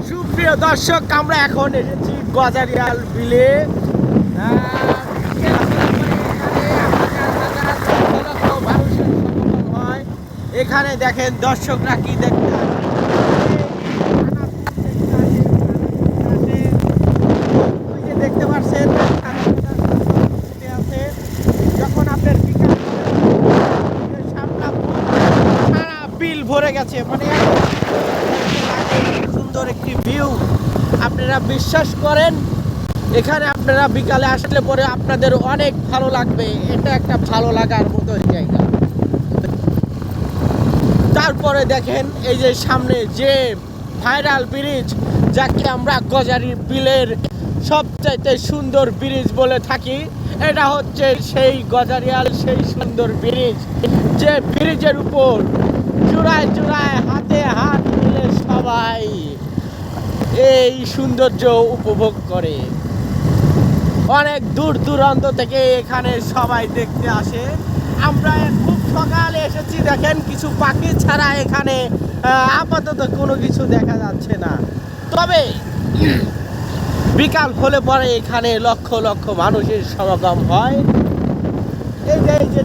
সুপ্রিয় দর্শক, আমরা এখন এসেছি গজারিয়াল বিলে। এখানে দেখেন দর্শকরা কি দেখতে দেখতে পাচ্ছেন। যখন আপনার সারা বিল ভরে গেছে, মানে সুন্দর একটি ভিউ। আপনারা বিশ্বাস করেন, এখানে আপনারা বিকালে আসলে পরে আপনাদের অনেক ভালো লাগবে। এটা একটা ভালো লাগার মতো জায়গা। তারপরে দেখেন এই যে সামনে যে ভাইরাল ব্রিজ, যাকে আমরা গজারি বিলের সবচাইতে সুন্দর ব্রিজ বলে থাকি, এটা হচ্ছে সেই গজারিয়াল সেই সুন্দর ব্রিজ, যে ব্রিজের উপর চূড়ায় চূড়ায় হাতে হাত মিলে সবাই এই সৌন্দর্য উপভোগ করে। অনেক দূর দূরান্ত থেকে এখানে সবাই দেখতে আসে। আমরা খুব সকালে এসেছি, দেখেন কিছু পাখি ছাড়া এখানে আপাতত কোনো কিছু দেখা যাচ্ছে না। তবে বিকাল হলে পরে এখানে লক্ষ লক্ষ মানুষের সমাগম হয়। এই যে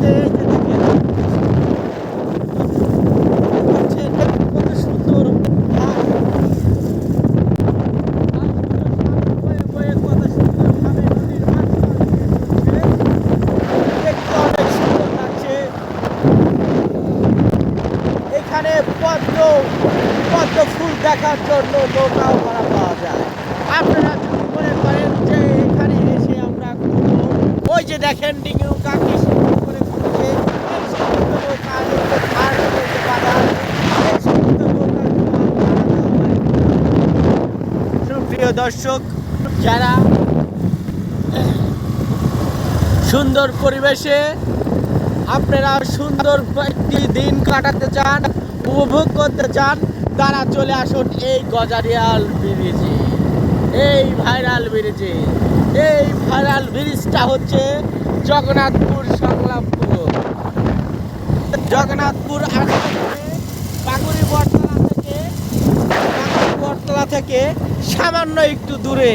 কত সুন্দর এখানে পদ্ম ফুল দেখার জন্য নৌকাও ভাড়া পাওয়া যায়। আপনারা যদি মনে করেন যে এখানে এসে আমরা ওই যে দেখেন ডিঙি নৌকা কি সুন্দর করে করেছে, সুপ্রিয় দর্শক, যারা সুন্দর পরিবেশে আপনারা সুন্দর একটি দিন কাটাতে চান, উপভোগ করতে চান, তারা চলে আসুন এই গজারিয়াল ব্রিজে, এই ভাইরাল ব্রিজে। এই ভাইরাল ব্রিজটা হচ্ছে জগন্নাথপুর সংলামপুর। জগন্নাথপুর পাকুড়ি বটতলা থেকে সামান্য একটু দূরে।